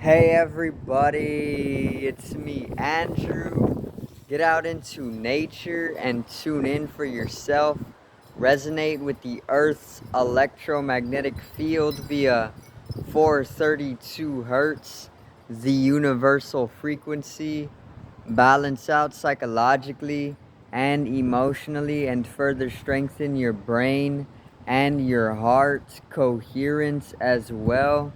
Hey everybody, it's me, Andrew. Get out into nature and tune in for yourself. Resonate with the Earth's electromagnetic field via 432 hertz, the universal frequency. Balance out psychologically and emotionally, and further strengthen your brain and your heart coherence as well.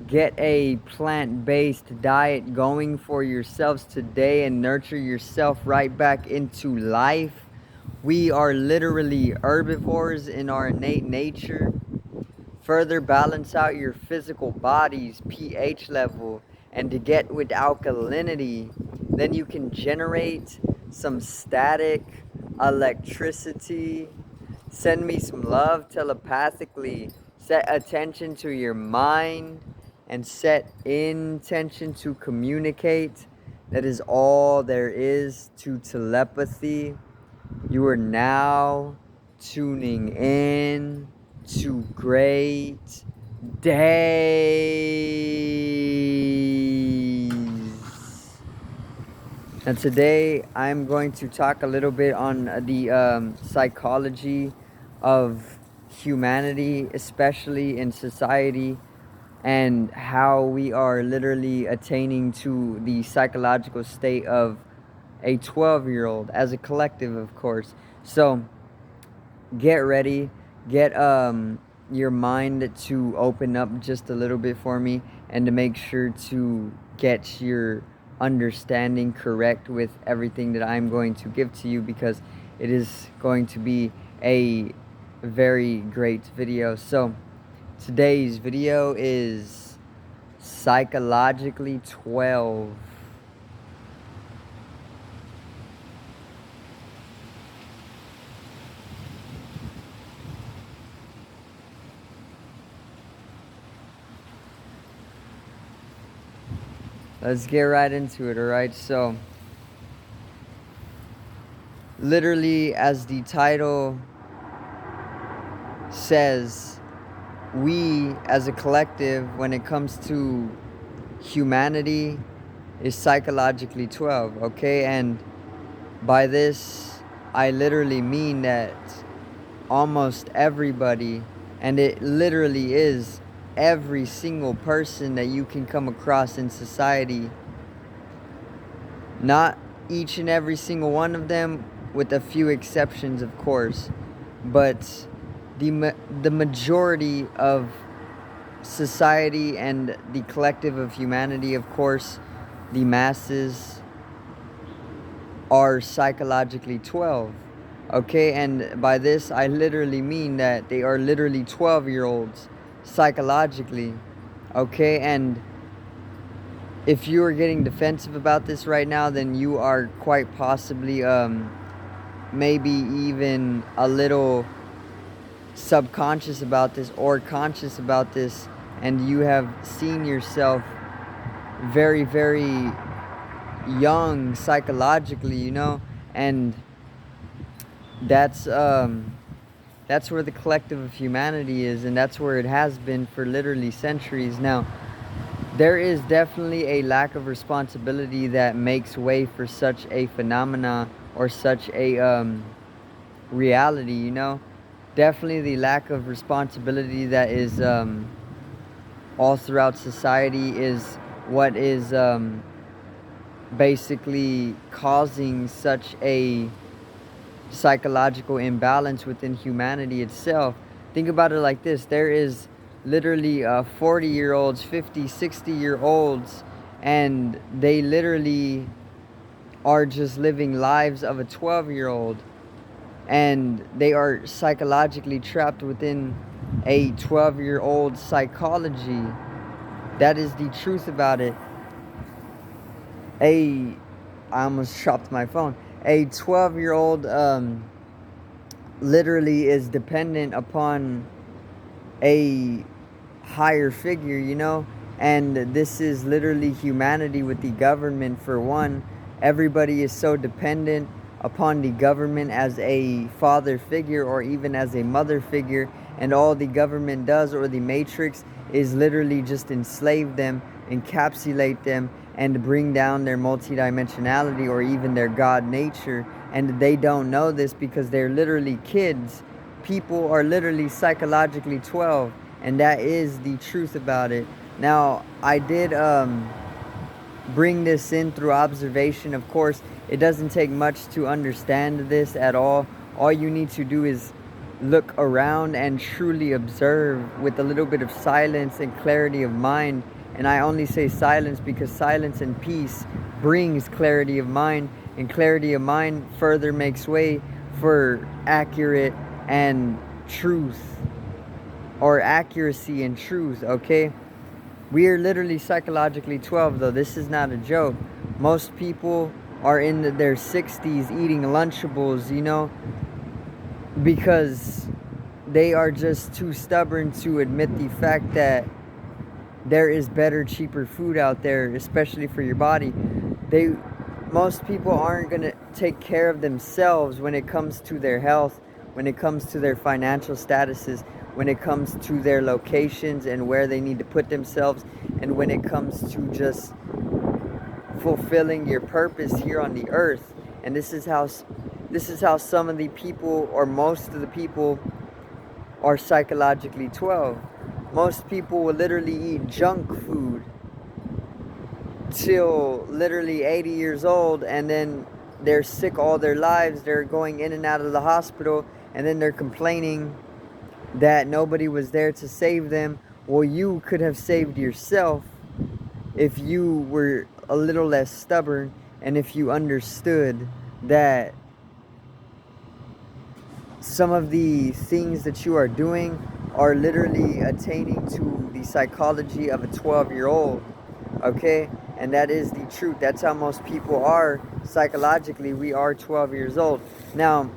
Get a plant-based diet going for yourselves today and nurture yourself right back into life. We are literally herbivores in our innate nature. Further balance out your physical body's pH level, and to get with alkalinity, then you can generate some static electricity. Send me some love telepathically. Set attention to your mind and set intention to communicate. That is all there is to telepathy. You are now tuning in to great days. And today I'm going to talk a little bit on the psychology of humanity, especially in society, and how we are literally attaining to the psychological state of a 12-year-old as a collective, of course. So get ready, get your mind to open up just a little bit for me, and to make sure to get your understanding correct with everything that I'm going to give to you, because it is going to be a very great video. So today's video is psychologically 12. Let's get right into it, alright? So literally, as the title says, we as a collective, when it comes to humanity, is psychologically 12, okay? And by this, I literally mean that almost everybody, and it literally is every single person that you can come across in society, not each and every single one of them, with a few exceptions, of course, but the majority of society and the collective of humanity, of course, the masses, are psychologically 12. Okay, and by this I literally mean that they are literally 12-year-olds psychologically. Okay, and if you are getting defensive about this right now, then you are quite possibly maybe even a little subconscious about this or conscious about this, and you have seen yourself very, very young psychologically, you know, and that's where the collective of humanity is, and that's where it has been for literally centuries now. There is definitely a lack of responsibility that makes way for such a phenomena or such a reality, you know. Definitely the lack of responsibility that is all throughout society is what is basically causing such a psychological imbalance within humanity itself. Think about it like this: there is literally 40-year-olds, 50, 60-year-olds, and they literally are just living lives of a 12-year-old, and they are psychologically trapped within a 12-year-old psychology. That is the truth about it. I almost dropped my phone. A 12-year-old literally is dependent upon a higher figure, you know, and this is literally humanity with the government. For one, everybody is so dependent upon the government as a father figure or even as a mother figure, and all the government does, or the matrix, is literally just enslave them encapsulate them and bring down their multidimensionality or even their God nature. And they don't know this because they're literally kids. People are literally psychologically 12, and that is the truth about it. Now, I did bring this in through observation. Of course, it doesn't take much to understand this at all. All you need to do is look around and truly observe with a little bit of silence and clarity of mind. And I only say silence because silence and peace brings clarity of mind, and clarity of mind further makes way for accurate and truth, or accuracy and truth, okay? We are literally psychologically 12, though. This is not a joke. Most people are in their 60s eating Lunchables, you know, because they are just too stubborn to admit the fact that there is better, cheaper food out there, especially for your body. Most people aren't going to take care of themselves when it comes to their health, when it comes to their financial statuses, when it comes to their locations and where they need to put themselves, and when it comes to just fulfilling your purpose here on the earth. And this is how some of the people, or most of the people, are psychologically 12. Most people will literally eat junk food till literally 80 years old, and then they're sick all their lives. They're going in and out of the hospital, and then they're complaining that nobody was there to save them. Well, you could have saved yourself if you were a little less stubborn, and if you understood that some of the things that you are doing are literally attaining to the psychology of a 12-year-old, okay? And that is the truth. That's how most people are psychologically. We are 12 years old. Now,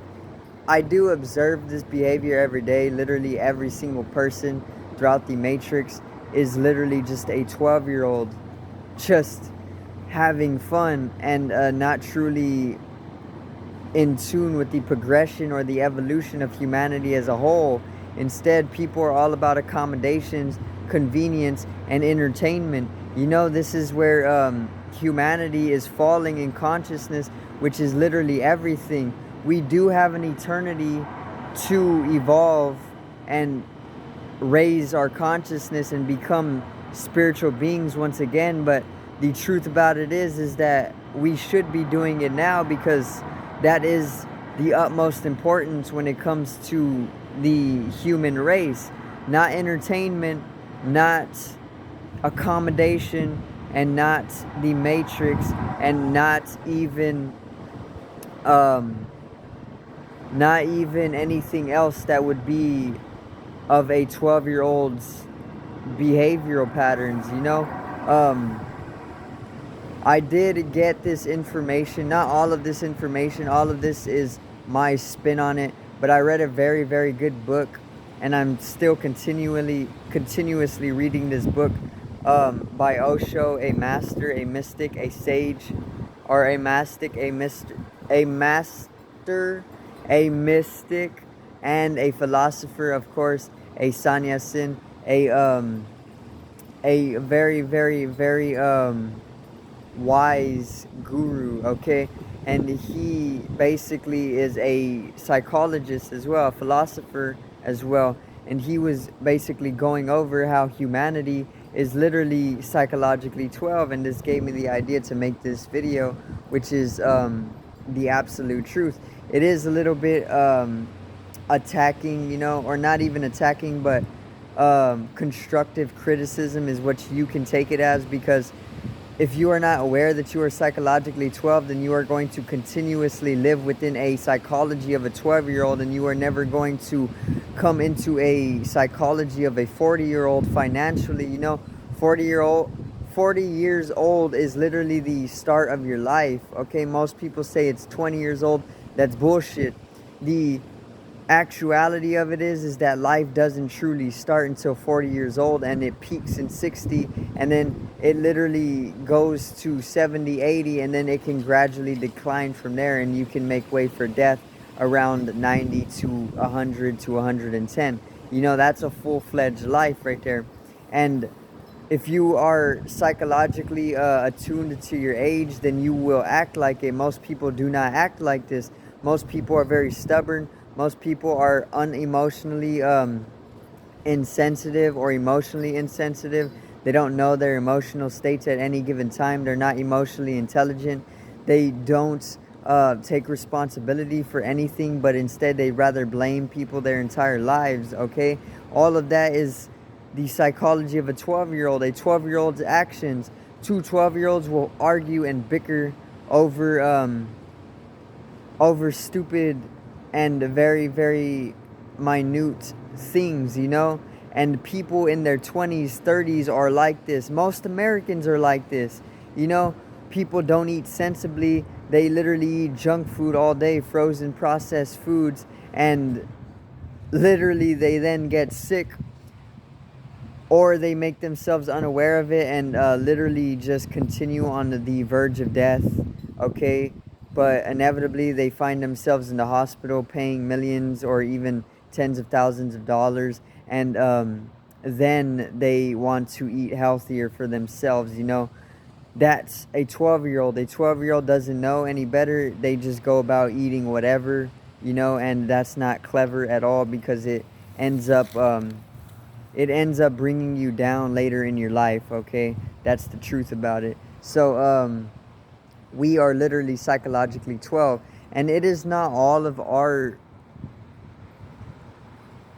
I do observe this behavior every day. Literally every single person throughout the Matrix is literally just a 12-year-old just having fun and not truly in tune with the progression or the evolution of humanity as a whole. Instead, people are all about accommodations, convenience, and entertainment. You know, this is where humanity is falling in consciousness, which is literally everything. We do have an eternity to evolve and raise our consciousness and become spiritual beings once again, but the truth about it is that we should be doing it now, because that is the utmost importance when it comes to the human race. Not entertainment, not accommodation, and not the Matrix, and not even anything else that would be of a 12-year-old's behavioral patterns, you know? I did get this information, not all of this information, all of this is my spin on it, but I read a very, very good book, and I'm still continuously reading this book by Osho, a master, a mystic, a sage, or a mastic, a master, a mystic, and a philosopher, of course, a sannyasin, a very, very, very wise guru, okay? And he basically is a psychologist as well, a philosopher as well. And he was basically going over how humanity is literally psychologically 12, and this gave me the idea to make this video, which is the absolute truth. It is a little bit attacking, you know, or not even attacking, but constructive criticism is what you can take it as, because if you are not aware that you are psychologically 12, then you are going to continuously live within a psychology of a 12-year-old, and you are never going to come into a psychology of a 40-year-old financially. You know, 40 years old is literally the start of your life, okay? Most people say it's 20 years old. That's bullshit. The actuality of it is that life doesn't truly start until 40 years old, and it peaks in 60, and then it literally goes to 70, 80, and then it can gradually decline from there, and you can make way for death around 90 to 100 to 110. You know, that's a full-fledged life right there. And if you are psychologically attuned to your age, then you will act like it. Most people do not act like this. Most people are very stubborn. Most people are unemotionally insensitive or emotionally insensitive. They don't know their emotional states at any given time. They're not emotionally intelligent. They don't take responsibility for anything, but instead they rather blame people their entire lives, okay? All of that is the psychology of a 12-year-old. A 12-year-old's actions. Two 12-year-olds will argue and bicker over stupid and very, very minute things, you know? And people in their 20s, 30s are like this. Most Americans are like this, you know? People don't eat sensibly. They literally eat junk food all day, frozen processed foods, and literally they then get sick, or they make themselves unaware of it and literally just continue on the verge of death, okay? But inevitably they find themselves in the hospital paying millions or even tens of thousands of dollars, and then they want to eat healthier for themselves, you know? That's a 12-year-old. A 12-year-old doesn't know any better. They just go about eating whatever, you know, and that's not clever at all, because ends up it ends up bringing you down later in your life, okay? That's the truth about it. So we are literally psychologically 12, and it is not all of our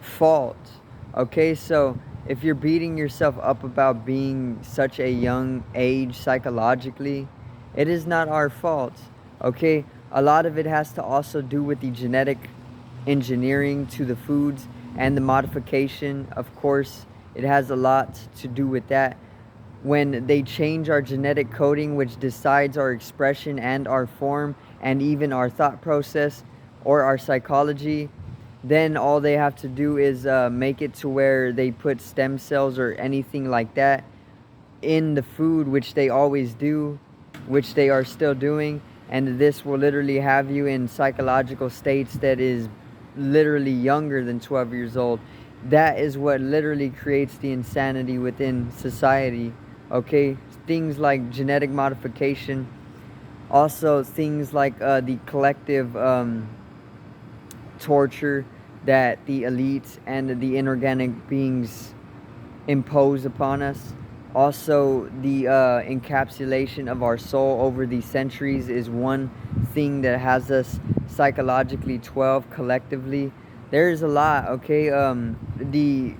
fault, okay? So if you're beating yourself up about being such a young age psychologically, it is not our fault, okay? A lot of it has to also do with the genetic engineering to the foods and the modification. Of course, it has a lot to do with that. When they change our genetic coding, which decides our expression and our form and even our thought process or our psychology, then all they have to do is make it to where they put stem cells or anything like that in the food, which they always do, which they are still doing, and this will literally have you in psychological states that is literally younger than 12 years old. That is what literally creates the insanity within society, okay? Things like genetic modification, also things like the collective torture that the elites and the inorganic beings impose upon us. Also, the encapsulation of our soul over the centuries is one thing that has us psychologically 12 collectively. There's a lot, okay? The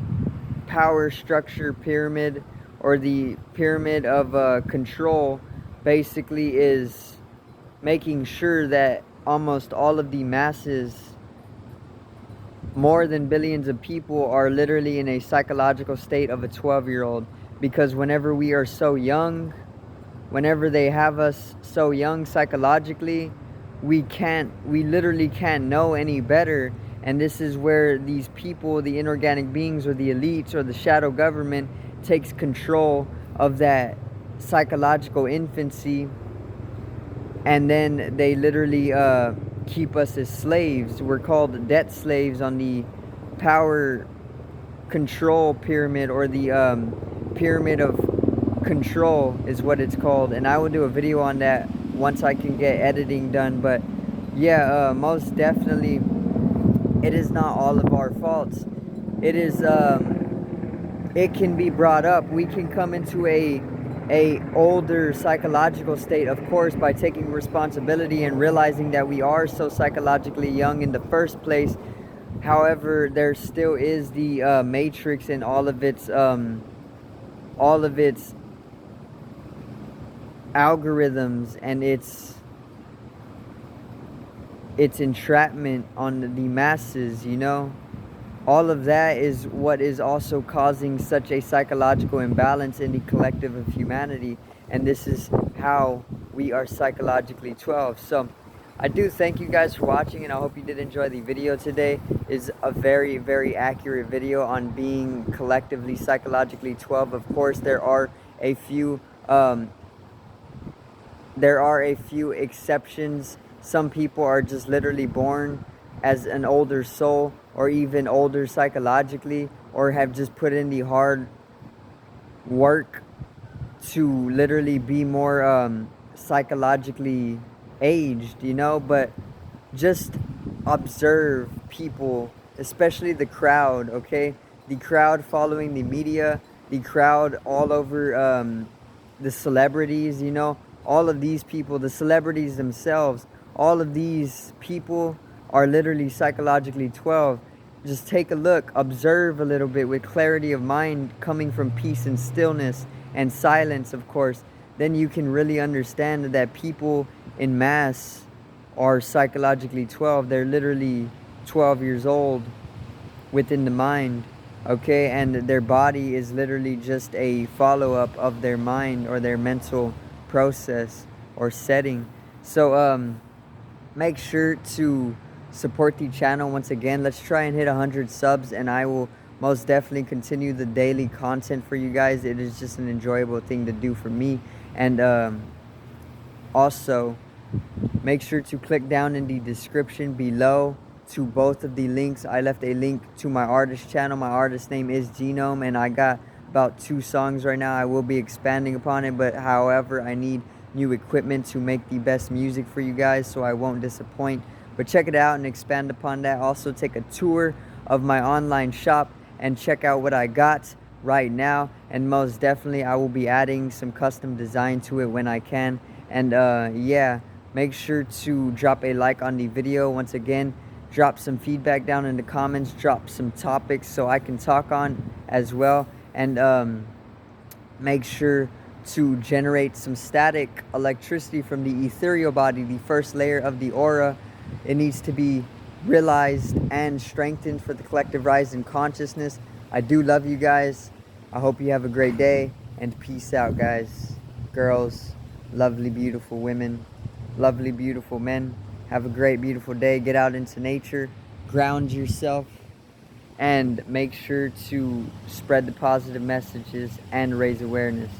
power structure pyramid, or the pyramid of control, basically is making sure that almost all of the masses, more than billions of people, are literally in a psychological state of a 12-year-old. Because whenever we are so young, whenever they have us so young psychologically, we literally can't know any better. And this is where these people, the inorganic beings or the elites or the shadow government, takes control of that psychological infancy, and then they literally keep us as slaves. We're called debt slaves on the power control pyramid, or the pyramid of control is what it's called. And I will do a video on that once I can get editing done. But yeah, most definitely it is not all of our faults. It is it can be brought up. We can come into a older psychological state, of course, by taking responsibility and realizing that we are so psychologically young in the first place. However, there still is the matrix and all of its algorithms and its entrapment on the masses, you know. All of that is what is also causing such a psychological imbalance in the collective of humanity. And this is how we are psychologically 12. So I do thank you guys for watching, and I hope you did enjoy the video today. It's a very, very accurate video on being collectively psychologically 12. Of course, there are a few exceptions. Some people are just literally born as an older soul, or even older psychologically, or have just put in the hard work to literally be more psychologically aged, you know, but just observe people, especially the crowd, okay? The crowd following the media, the crowd all over the celebrities, you know, all of these people, the celebrities themselves, all of these people are literally psychologically 12. Just take a look, observe a little bit with clarity of mind coming from peace and stillness and silence, of course. Then you can really understand that people in mass are psychologically 12. They're literally 12 years old within the mind, okay? And their body is literally just a follow-up of their mind or their mental process or setting. So make sure to support the channel once again. Let's try and hit 100 subs, and I will most definitely continue the daily content for you guys. It is just an enjoyable thing to do for me. And also make sure to click down in the description below to both of the links. I left a link to my artist channel. My artist name is Genome, and I got about 2 songs right now. I will be expanding upon it, but however, I need new equipment to make the best music for you guys, so I won't disappoint. But check it out and expand upon that. Also take a tour of my online shop and check out what I got right now. And most definitely I will be adding some custom design to it when I can. And yeah, make sure to drop a like on the video. Once again, drop some feedback down in the comments, drop some topics so I can talk on as well. And make sure to generate some static electricity from the ethereal body, the first layer of the aura. It needs to be realized and strengthened for the collective rise in consciousness. I do love you guys. I hope you have a great day, and peace out, guys, girls, lovely beautiful women, lovely beautiful men. Have a great beautiful day. Get out into nature, ground yourself, and make sure to spread the positive messages and raise awareness.